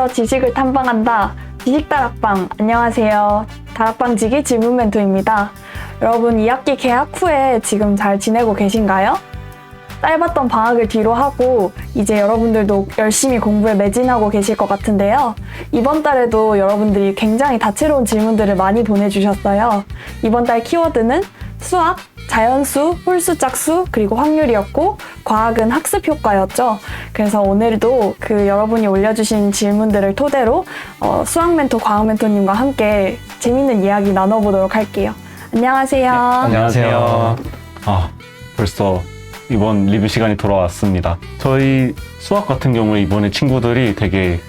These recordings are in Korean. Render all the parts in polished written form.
집에서 지식을 탐방한다. 지식다락방. 안녕하세요. 다락방지기 질문 멘토입니다. 여러분 2학기 개학 후에 지금 잘 지내고 계신가요? 짧았던 방학을 뒤로 하고 이제 여러분들도 열심히 공부에 매진하고 계실 것 같은데요. 이번 달에도 여러분들이 굉장히 다채로운 질문들을 많이 보내주셨어요. 이번 달 키워드는 수학, 자연수, 홀수, 짝수, 그리고 확률이었고 과학은 학습 효과였죠. 그래서 오늘도 여러분이 올려주신 질문들을 토대로 수학 멘토, 과학 멘토님과 함께 재밌는 이야기 나눠보도록 할게요. 안녕하세요. 안녕하세요. 벌써 이번 리뷰 시간이 돌아왔습니다. 저희 수학 같은 경우에 이번에 친구들이 되게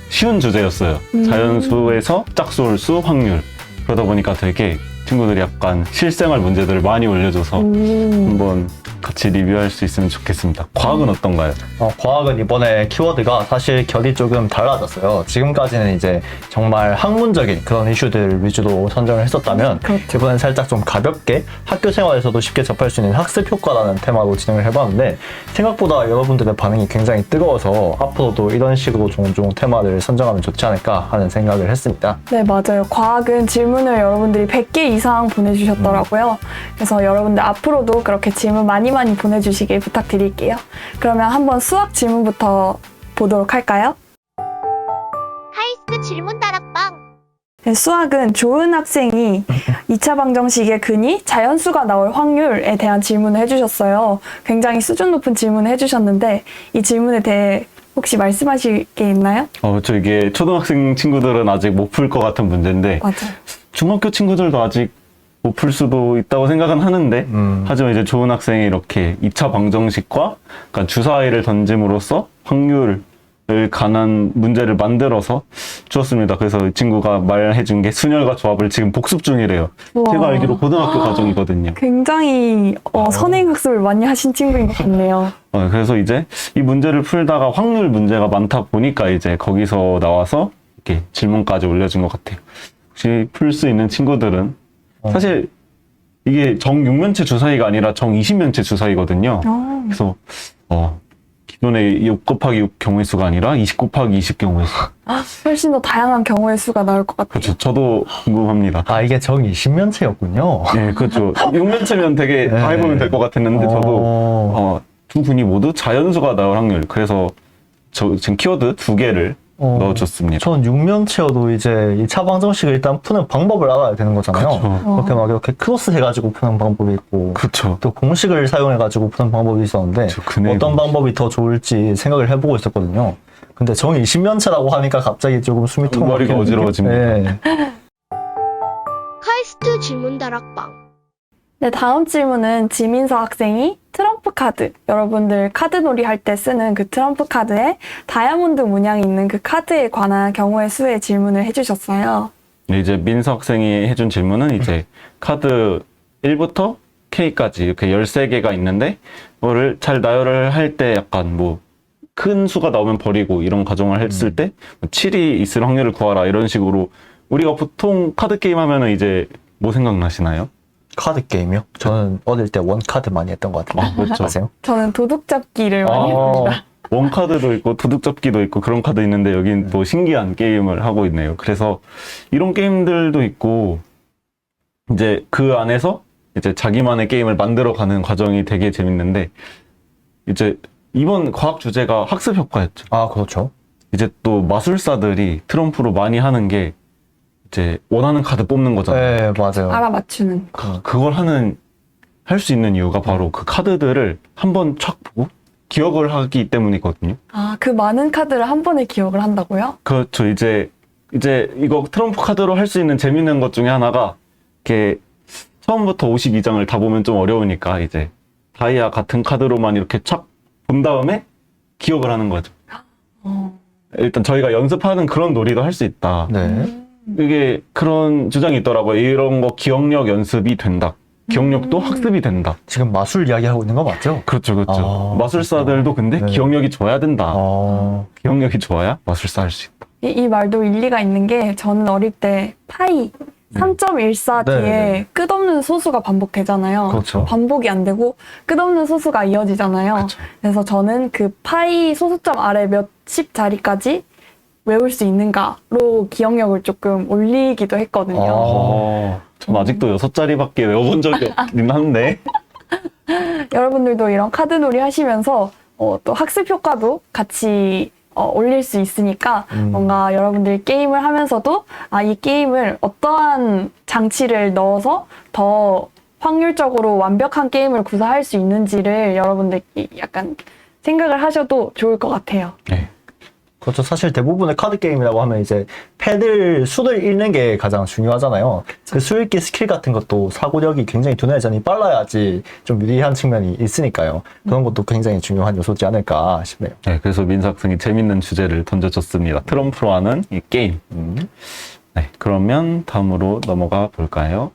쉬운 주제였어요. 자연수에서 짝수, 홀수, 확률. 그러다 보니까 되게 친구들이 약간 실생활 문제들을 많이 올려줘서 한번 같이 리뷰할 수 있으면 좋겠습니다. 과학은 어떤가요? 과학은 이번에 키워드가 사실 결이 조금 달라졌어요. 지금까지는 이제 정말 학문적인 그런 이슈들 위주로 선정을 했었다면 그렇죠. 이번엔 살짝 좀 가볍게 학교 생활에서도 쉽게 접할 수 있는 학습 효과라는 테마로 진행을 해봤는데 생각보다 여러분들의 반응이 굉장히 뜨거워서 앞으로도 이런 식으로 종종 테마를 선정하면 좋지 않을까 하는 생각을 했습니다. 네, 맞아요. 과학은 질문을 여러분들이 100개 이상 보내주셨더라고요. 그래서 여러분들 앞으로도 그렇게 질문 많이 보내주시길 부탁드릴게요. 그러면 한번 수학 질문부터 보도록 할까요? 하이스트 질문 다락방. 네, 수학은 좋은 학생이 2차 방정식의 근이 자연수가 나올 확률에 대한 질문을 해주셨어요. 굉장히 수준 높은 질문을 해주셨는데 이 질문에 대해 혹시 말씀하실 게 있나요? 이게 초등학생 친구들은 아직 못 풀 것 같은 문제인데 맞아요. 중학교 친구들도 아직 못 풀 수도 있다고 생각은 하는데 하지만 이제 좋은 학생이 이렇게 2차 방정식과 그러니까 주사위를 던짐으로써 확률을 관한 문제를 만들어서 주었습니다. 그래서 이 친구가 말해준 게 순열과 조합을 지금 복습 중이래요. 우와. 제가 알기로 고등학교 과정이거든요. 굉장히 선행학습을 많이 하신 친구인 것 같네요. 그래서 이제 이 문제를 풀다가 확률 문제가 많다 보니까 이제 거기서 나와서 이렇게 질문까지 올려준 것 같아요. 혹시 풀 수 있는 친구들은 사실 이게 정 6면체 주사위가 아니라 정 20면체 주사위거든요. 그래서 기존의 6 곱하기 6 경우의 수가 아니라 20 곱하기 20 경우의 수. 훨씬 더 다양한 경우의 수가 나올 것 같아요. 그렇죠. 저도 궁금합니다. 이게 정 20면체였군요. 네, 그렇죠. 6면체면 되게 다 해보면 될 것 같았는데 저도 두 분이 모두 자연수가 나올 확률. 그래서 저 지금 키워드 2개를 넣어줬습니다. 전 6면체여도 이제 2차 방정식을 일단 푸는 방법을 알아야 되는 거잖아요. 그쵸. 그렇게 막 이렇게 크로스 해가지고 푸는 방법이 있고 그렇죠. 또 공식을 사용해가지고 푸는 방법이 있었는데 어떤 방법이 더 좋을지 생각을 해보고 있었거든요. 근데 정 20면체라고 하니까 갑자기 조금 숨이 턱 머리가 막히는 어지러워집니다. 네. 하이스트 질문 다락방. 네, 다음 질문은 지민서 학생이 트럼프 카드, 여러분들 카드놀이 할 때 쓰는 그 트럼프 카드에 다이아몬드 문양이 있는 그 카드에 관한 경우의 수의 질문을 해주셨어요. 네, 이제 민서 학생이 해준 질문은 이제 카드 1부터 K까지 이렇게 13개가 있는데 그거를 잘 나열을 할 때 약간 큰 수가 나오면 버리고 이런 가정을 했을 때 7이 있을 확률을 구하라 이런 식으로 우리가 보통 카드 게임 하면은 이제 뭐 생각나시나요? 카드 게임이요? 저는 어릴 때 원카드 많이 했던 것 같은데 그렇죠. 아세요? 저는 도둑잡기를 많이 했습니다. 원카드도 있고 도둑잡기도 있고 그런 카드 있는데 여긴 또 신기한 게임을 하고 있네요. 그래서 이런 게임들도 있고 이제 그 안에서 이제 자기만의 게임을 만들어가는 과정이 되게 재밌는데 이제 이번 과학 주제가 학습 효과였죠. 그렇죠. 이제 또 마술사들이 트럼프로 많이 하는 게 이제 원하는 카드 뽑는 거잖아요. 네, 맞아요. 알아맞추는. 그걸 할 수 있는 이유가 바로 그 카드들을 한번 촥 보고 기억을 하기 때문이거든요. 그 많은 카드를 한 번에 기억을 한다고요? 그렇죠. 이제 이거 트럼프 카드로 할 수 있는 재밌는 것 중에 하나가 이렇게 처음부터 52장을 다 보면 좀 어려우니까 이제 다이아 같은 카드로만 이렇게 착 본 다음에 기억을 하는 거죠. 일단 저희가 연습하는 그런 놀이도 할 수 있다. 네. 이게 그런 주장이 있더라고요. 이런 거 기억력 연습이 된다. 기억력도 학습이 된다. 지금 마술 이야기하고 있는 거 맞죠? 그렇죠, 그렇죠. 마술사들도 근데 네. 기억력이 좋아야 된다. 아, 기억력이 좋아야 마술사 할 수 있다. 이 말도 일리가 있는 게 저는 어릴 때 파이 3.14 뒤에 네. 끝없는 소수가 반복되잖아요. 그렇죠. 반복이 안 되고 끝없는 소수가 이어지잖아요. 그렇죠. 그래서 저는 그 파이 소수점 아래 몇십 자리까지 외울 수 있는가로 기억력을 조금 올리기도 했거든요. 전 아직도 6자리밖에 외워본 적이 없긴 한데. 여러분들도 이런 카드놀이 하시면서 또 학습 효과도 같이 올릴 수 있으니까 뭔가 여러분들이 게임을 하면서도 이 게임을 어떠한 장치를 넣어서 더 확률적으로 완벽한 게임을 구사할 수 있는지를 여러분들이 약간 생각을 하셔도 좋을 것 같아요. 네. 그렇죠. 사실 대부분의 카드 게임이라고 하면 이제 패들 수를 읽는 게 가장 중요하잖아요. 그 수 읽기 스킬 같은 것도 사고력이 굉장히 두뇌 회전이 빨라야지 좀 유리한 측면이 있으니까요. 그런 것도 굉장히 중요한 요소지 않을까 싶네요. 네, 그래서 민서 학생이 재밌는 주제를 던져줬습니다. 트럼프로 하는 이 게임. 네, 그러면 다음으로 넘어가 볼까요?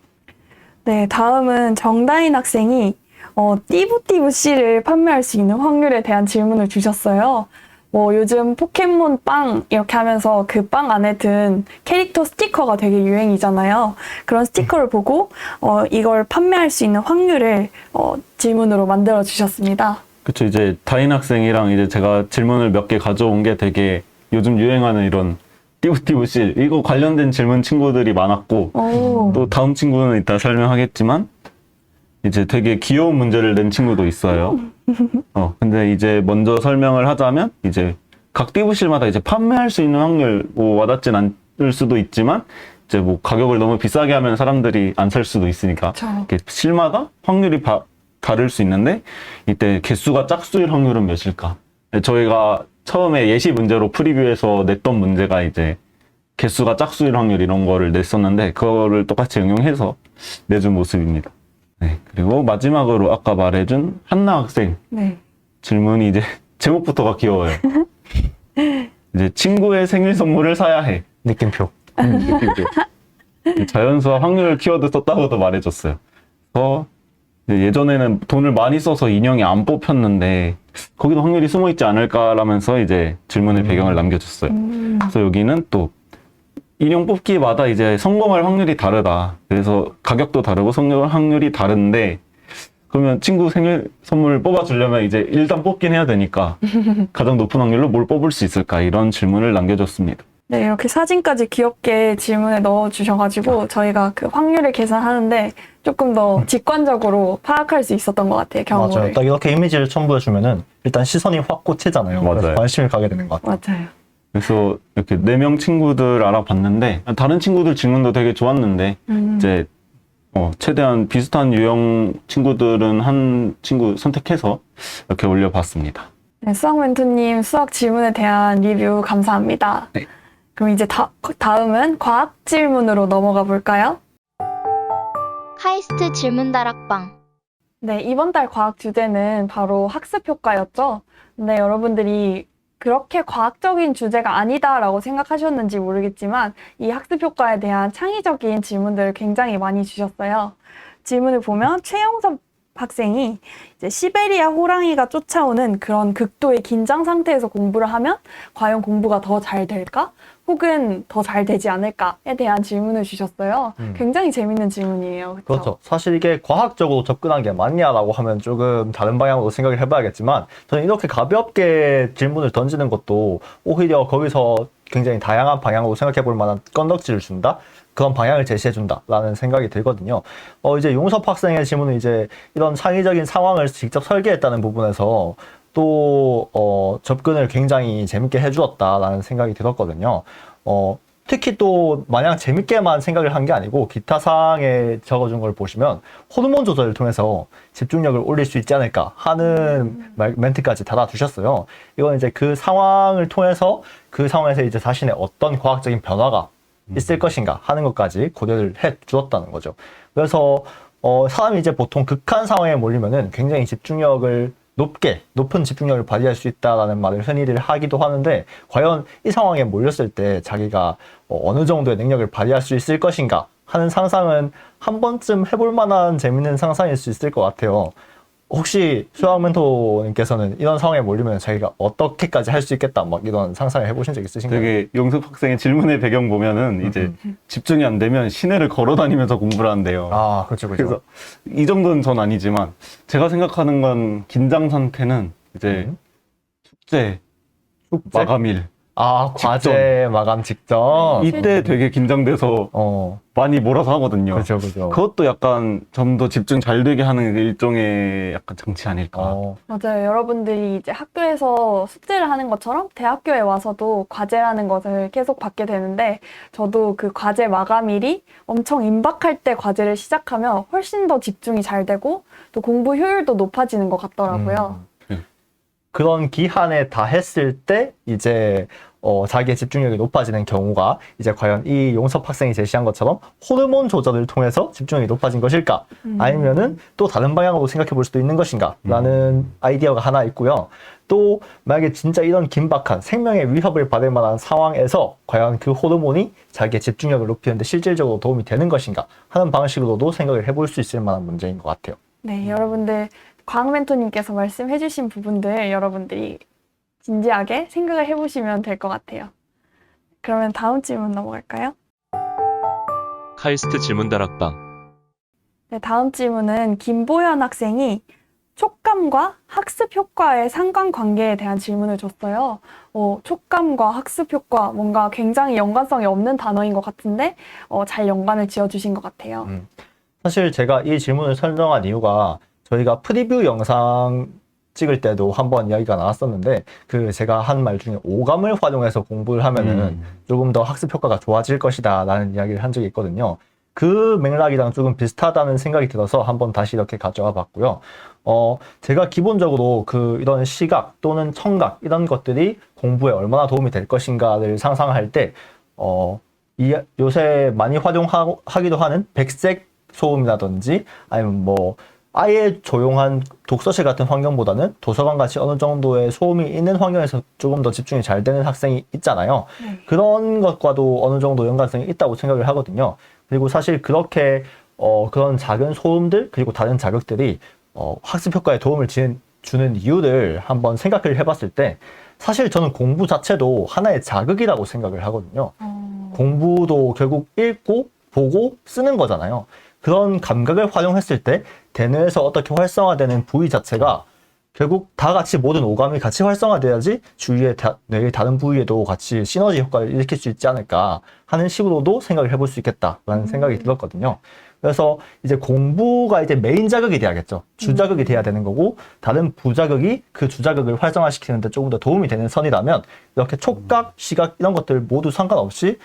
네, 다음은 정다인 학생이 띠부띠부 씨를 판매할 수 있는 확률에 대한 질문을 주셨어요. 뭐 요즘 포켓몬 빵 이렇게 하면서 그 빵 안에 든 캐릭터 스티커가 되게 유행이잖아요. 그런 스티커를 보고 이걸 판매할 수 있는 확률을 질문으로 만들어 주셨습니다. 그쵸, 이제 다인 학생이랑 이제 제가 질문을 몇 개 가져온 게 되게 요즘 유행하는 이런 띠부띠부씨 이거 관련된 질문 친구들이 많았고 또 다음 친구는 이따 설명하겠지만 이제 되게 귀여운 문제를 낸 친구도 있어요. 근데 이제 먼저 설명을 하자면 이제 각 띠부실마다 이제 판매할 수 있는 확률 뭐 와닿진 않을 수도 있지만 이제 뭐 가격을 너무 비싸게 하면 사람들이 안 살 수도 있으니까 이렇게 실마다 확률이 다를 수 있는데 이때 개수가 짝수일 확률은 몇일까? 저희가 처음에 예시 문제로 프리뷰에서 냈던 문제가 이제 개수가 짝수일 확률 이런 거를 냈었는데 그거를 똑같이 응용해서 내준 모습입니다. 네, 그리고 마지막으로 아까 말해준 한나 학생 네. 질문이 이제 제목부터가 귀여워요. 이제 친구의 생일 선물을 사야 해. 느낌표. 자연수와 확률 키워드 썼다고도 말해줬어요. 그래서 예전에는 돈을 많이 써서 인형이 안 뽑혔는데 거기도 확률이 숨어있지 않을까라면서 이제 질문의 배경을 남겨줬어요. 그래서 여기는 또 인형 뽑기마다 이제 성공할 확률이 다르다. 그래서 가격도 다르고 성공 확률이 다른데 그러면 친구 생일 선물 뽑아주려면 이제 일단 뽑긴 해야 되니까 가장 높은 확률로 뭘 뽑을 수 있을까 이런 질문을 남겨줬습니다. 네, 이렇게 사진까지 귀엽게 질문에 넣어주셔가지고 저희가 그 확률을 계산하는데 조금 더 직관적으로 파악할 수 있었던 것 같아요, 경험을. 맞아요. 딱 이렇게 이미지를 첨부해주면은 일단 시선이 확 꽂히잖아요. 맞아요. 그래서 관심을 가게 되는 것 같아요. 맞아요. 그래서 이렇게 4명 친구들 알아봤는데 다른 친구들 질문도 되게 좋았는데 이제 최대한 비슷한 유형 친구들은 한 친구 선택해서 이렇게 올려봤습니다. 네, 수학 멘토님 수학 질문에 대한 리뷰 감사합니다. 네. 그럼 이제 다음은 과학 질문으로 넘어가 볼까요? 카이스트 질문 다락방. 네, 이번 달 과학 주제는 바로 학습 효과였죠. 근데 여러분들이 그렇게 과학적인 주제가 아니다라고 생각하셨는지 모르겠지만 이 학습 효과에 대한 창의적인 질문들을 굉장히 많이 주셨어요. 질문을 보면 최영섭 학생이 이제 시베리아 호랑이가 쫓아오는 그런 극도의 긴장 상태에서 공부를 하면 과연 공부가 더 잘 될까? 혹은 더 잘 되지 않을까에 대한 질문을 주셨어요. 굉장히 재밌는 질문이에요. 그렇죠. 사실 이게 과학적으로 접근한 게 맞냐라고 하면 조금 다른 방향으로 생각을 해봐야겠지만 저는 이렇게 가볍게 질문을 던지는 것도 오히려 거기서 굉장히 다양한 방향으로 생각해 볼 만한 건덕지를 준다? 그런 방향을 제시해준다라는 생각이 들거든요. 이제 용섭 학생의 질문은 이제 이런 창의적인 상황을 직접 설계했다는 부분에서 또 접근을 굉장히 재밌게 해주었다라는 생각이 들었거든요. 특히 또 마냥 재밌게만 생각을 한 게 아니고 기타 사항에 적어준 걸 보시면 호르몬 조절을 통해서 집중력을 올릴 수 있지 않을까 하는 멘트까지 달아주셨어요. 이건 이제 그 상황을 통해서 그 상황에서 이제 자신의 어떤 과학적인 변화가 있을 것인가 하는 것까지 고려를 해 주었다는 거죠. 그래서 사람이 이제 보통 극한 상황에 몰리면은 굉장히 집중력을 높은 집중력을 발휘할 수 있다라는 말을 흔히들 하기도 하는데 과연 이 상황에 몰렸을 때 자기가 어느 정도의 능력을 발휘할 수 있을 것인가 하는 상상은 한 번쯤 해볼 만한 재밌는 상상일 수 있을 것 같아요. 혹시 수학 멘토님께서는 이런 상황에 몰리면 자기가 어떻게까지 할 수 있겠다 막 이런 상상을 해보신 적 있으신가요? 되게 용섭 학생의 질문의 배경 보면은 이제 집중이 안 되면 시내를 걸어 다니면서 공부를 한대요. 아, 그렇죠, 그렇죠. 그래서 이 정도는 전 아니지만 제가 생각하는 건 긴장 상태는 이제 축제 마감일 아, 과제 마감 직전. 이때 되게 긴장돼서 많이 몰아서 하거든요. 그죠, 그죠. 그것도 약간 좀 더 집중 잘 되게 하는 일종의 약간 장치 아닐까. 맞아요. 여러분들이 이제 학교에서 숙제를 하는 것처럼 대학교에 와서도 과제라는 것을 계속 받게 되는데 저도 그 과제 마감일이 엄청 임박할 때 과제를 시작하면 훨씬 더 집중이 잘 되고 또 공부 효율도 높아지는 것 같더라고요. 그런 기한에 다 했을 때 이제 자기의 집중력이 높아지는 경우가 이제 과연 이 용섭 학생이 제시한 것처럼 호르몬 조절을 통해서 집중력이 높아진 것일까? 아니면은 또 다른 방향으로 생각해 볼 수도 있는 것인가? 라는 아이디어가 하나 있고요. 또 만약에 진짜 이런 긴박한 생명의 위협을 받을 만한 상황에서 과연 그 호르몬이 자기의 집중력을 높이는데 실질적으로 도움이 되는 것인가? 하는 방식으로도 생각을 해볼 수 있을 만한 문제인 것 같아요. 네, 여러분들 광 멘토님께서 말씀해주신 부분들 여러분들이 진지하게 생각을 해보시면 될 것 같아요. 그러면 다음 질문 넘어갈까요? 카이스트 질문다락방. 네, 다음 질문은 김보현 학생이 촉감과 학습 효과의 상관관계에 대한 질문을 줬어요. 촉감과 학습 효과, 뭔가 굉장히 연관성이 없는 단어인 것 같은데 잘 연관을 지어주신 것 같아요. 사실 제가 이 질문을 선정한 이유가 저희가 프리뷰 영상 찍을 때도 한번 이야기가 나왔었는데 제가 한 말 중에 오감을 활용해서 공부를 하면은 조금 더 학습 효과가 좋아질 것이다 라는 이야기를 한 적이 있거든요. 그 맥락이랑 조금 비슷하다는 생각이 들어서 한번 다시 이렇게 가져와 봤고요. 제가 기본적으로 이런 시각 또는 청각 이런 것들이 공부에 얼마나 도움이 될 것인가를 상상할 때 요새 많이 활용하기도 하는 백색 소음이라든지 아니면 아예 조용한 독서실 같은 환경보다는 도서관 같이 어느 정도의 소음이 있는 환경에서 조금 더 집중이 잘 되는 학생이 있잖아요. 그런 것과도 어느 정도 연관성이 있다고 생각을 하거든요. 그리고 사실 그렇게 그런 작은 소음들 그리고 다른 자극들이 학습 효과에 도움을 주는 이유를 한번 생각을 해봤을 때 사실 저는 공부 자체도 하나의 자극이라고 생각을 하거든요. 공부도 결국 읽고 보고 쓰는 거잖아요. 그런 감각을 활용했을 때 대뇌에서 어떻게 활성화되는 부위 자체가 결국 다 같이 모든 오감이 같이 활성화돼야지 주위의 뇌의 다른 부위에도 같이 시너지 효과를 일으킬 수 있지 않을까 하는 식으로도 생각을 해볼 수 있겠다라는 생각이 들었거든요. 그래서 이제 공부가 이제 메인 자극이 돼야겠죠. 주자극이 돼야 되는 거고 다른 부자극이 그 주자극을 활성화시키는데 조금 더 도움이 되는 선이라면 이렇게 촉각, 시각 이런 것들 모두 상관없이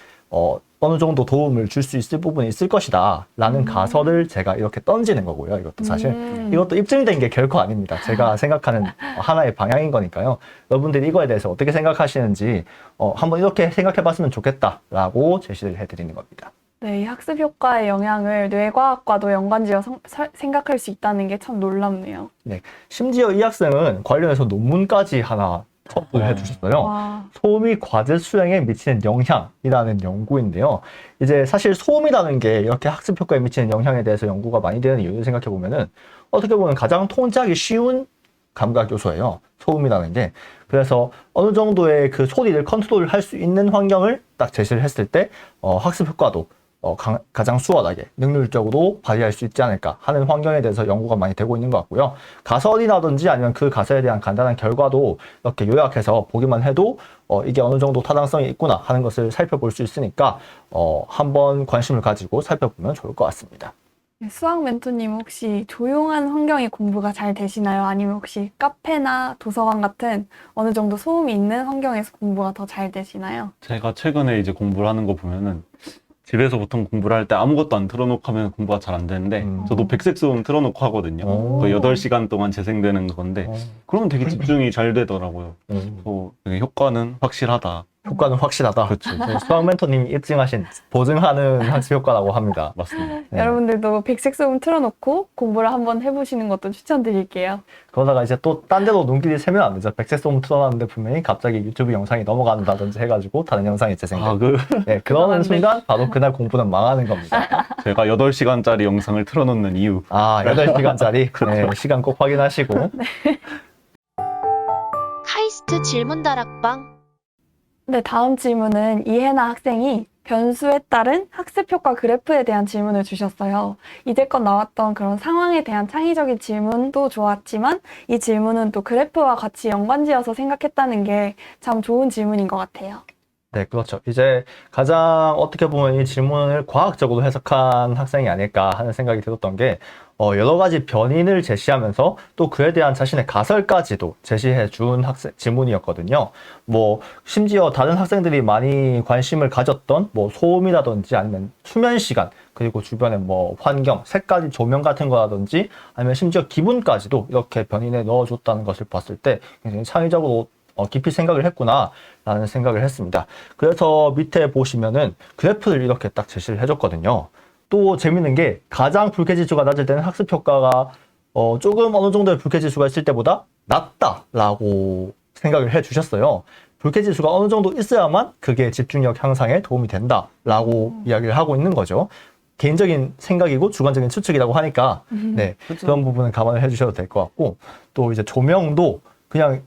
어느 정도 도움을 줄 수 있을 부분이 있을 것이다 라는 가설을 제가 이렇게 던지는 거고요. 이것도 사실 이것도 입증된 게 결코 아닙니다. 제가 생각하는 하나의 방향인 거니까요. 여러분들이 이거에 대해서 어떻게 생각하시는지 한번 이렇게 생각해 봤으면 좋겠다 라고 제시를 해드리는 겁니다. 네, 이 학습 효과의 영향을 뇌과학과도 연관지어 생각할 수 있다는 게 참 놀랍네요. 네, 심지어 이 학생은 관련해서 논문까지 하나 첨부를 해주셨어요. 와. 소음이 과제 수행에 미치는 영향이라는 연구인데요. 이제 사실 소음이라는 게 이렇게 학습 효과에 미치는 영향에 대해서 연구가 많이 되는 이유를 생각해 보면은 어떻게 보면 가장 통제하기 쉬운 감각 요소예요. 소음이라는 게. 그래서 어느 정도의 그 소리를 컨트롤 할 수 있는 환경을 딱 제시를 했을 때 학습 효과도 가장 수월하게 능률적으로 발휘할 수 있지 않을까 하는 환경에 대해서 연구가 많이 되고 있는 것 같고요. 가설이라든지 아니면 그 가설에 대한 간단한 결과도 이렇게 요약해서 보기만 해도 이게 어느 정도 타당성이 있구나 하는 것을 살펴볼 수 있으니까 한번 관심을 가지고 살펴보면 좋을 것 같습니다. 네, 수학 멘토님 혹시 조용한 환경이 공부가 잘 되시나요? 아니면 혹시 카페나 도서관 같은 어느 정도 소음이 있는 환경에서 공부가 더 잘 되시나요? 제가 최근에 이제 공부를 하는 거 보면은 집에서 보통 공부를 할 때 아무것도 안 틀어놓고 하면 공부가 잘 안 되는데 저도 백색 소음 틀어놓고 하거든요. 거의 8시간 동안 재생되는 건데 그러면 되게 집중이 잘 되더라고요. 되게 효과는 확실하다. 효과는 확실하다. 그렇죠. 네, 수학 멘토님이 입증하신 보증하는 학습 효과라고 합니다. 맞습니다. 네. 여러분들도 백색 소음 틀어놓고 공부를 한번 해보시는 것도 추천드릴게요. 그러다가 이제 또 딴 데로 눈길이 새면 안 되죠. 백색 소음 틀어놨는데 분명히 갑자기 유튜브 영상이 넘어간다든지 해가지고 다른 영상이 재생되고 네, 그러는 순간 바로 그날 공부는 망하는 겁니다. 제가 8시간짜리 영상을 틀어놓는 이유. 8시간짜리 네, 시간 꼭 확인하시고 카이스트 질문다락방. 네, 다음 질문은 이혜나 학생이 변수에 따른 학습 효과 그래프에 대한 질문을 주셨어요. 이제껏 나왔던 그런 상황에 대한 창의적인 질문도 좋았지만 이 질문은 또 그래프와 같이 연관지어서 생각했다는 게 참 좋은 질문인 것 같아요. 네, 그렇죠. 이제 가장 어떻게 보면 이 질문을 과학적으로 해석한 학생이 아닐까 하는 생각이 들었던 게 여러 가지 변인을 제시하면서 또 그에 대한 자신의 가설까지도 제시해 준 질문이었거든요. 뭐 심지어 다른 학생들이 많이 관심을 가졌던 뭐 소음이라든지 아니면 수면 시간 그리고 주변의 뭐 환경, 색깔이 조명 같은 거라든지 아니면 심지어 기분까지도 이렇게 변인에 넣어줬다는 것을 봤을 때 굉장히 창의적으로 깊이 생각을 했구나 라는 생각을 했습니다. 그래서 밑에 보시면은 그래프를 이렇게 딱 제시를 해줬거든요. 또 재밌는 게 가장 불쾌지수가 낮을 때는 학습 효과가 조금 어느 정도의 불쾌지수가 있을 때보다 낮다라고 생각을 해주셨어요. 불쾌지수가 어느 정도 있어야만 그게 집중력 향상에 도움이 된다라고 이야기를 하고 있는 거죠. 개인적인 생각이고 주관적인 추측이라고 하니까 네, 그런 부분은 감안을 해주셔도 될 것 같고 또 이제 조명도 그냥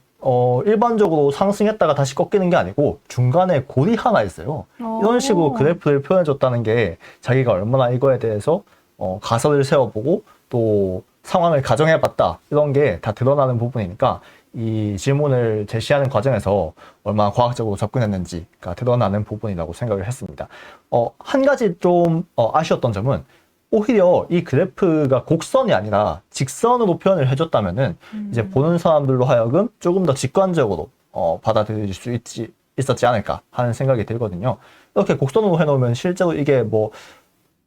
일반적으로 상승했다가 다시 꺾이는 게 아니고 중간에 골이 하나 있어요. 이런 식으로 그래프를 표현해줬다는 게 자기가 얼마나 이거에 대해서 가설을 세워보고 또 상황을 가정해봤다 이런 게 다 드러나는 부분이니까 이 질문을 제시하는 과정에서 얼마나 과학적으로 접근했는지가 드러나는 부분이라고 생각을 했습니다. 한 가지 좀 아쉬웠던 점은 오히려 이 그래프가 곡선이 아니라 직선으로 표현을 해줬다면은 이제 보는 사람들로 하여금 조금 더 직관적으로 받아들일 수 있었지 않을까 하는 생각이 들거든요. 이렇게 곡선으로 해놓으면 실제로 이게 뭐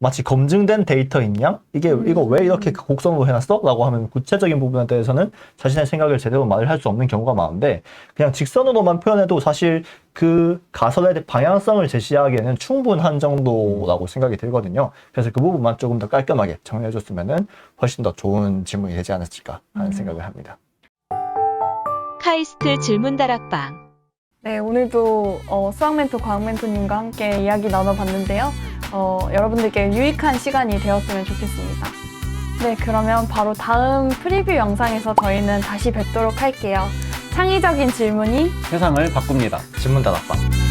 마치 검증된 데이터인 양 이거 왜 이렇게 곡선으로 해놨어? 라고 하면 구체적인 부분에 대해서는 자신의 생각을 제대로 말을 할 수 없는 경우가 많은데 그냥 직선으로만 표현해도 사실 그 가설의 방향성을 제시하기에는 충분한 정도라고 생각이 들거든요. 그래서 그 부분만 조금 더 깔끔하게 정리해줬으면 훨씬 더 좋은 질문이 되지 않았을까 하는 생각을 합니다. 카이스트 질문다락방. 네, 오늘도 수학 멘토, 과학 멘토님과 함께 이야기 나눠봤는데요. 여러분들께 유익한 시간이 되었으면 좋겠습니다. 네, 그러면 바로 다음 프리뷰 영상에서 저희는 다시 뵙도록 할게요. 창의적인 질문이 세상을 바꿉니다. 질문다락방.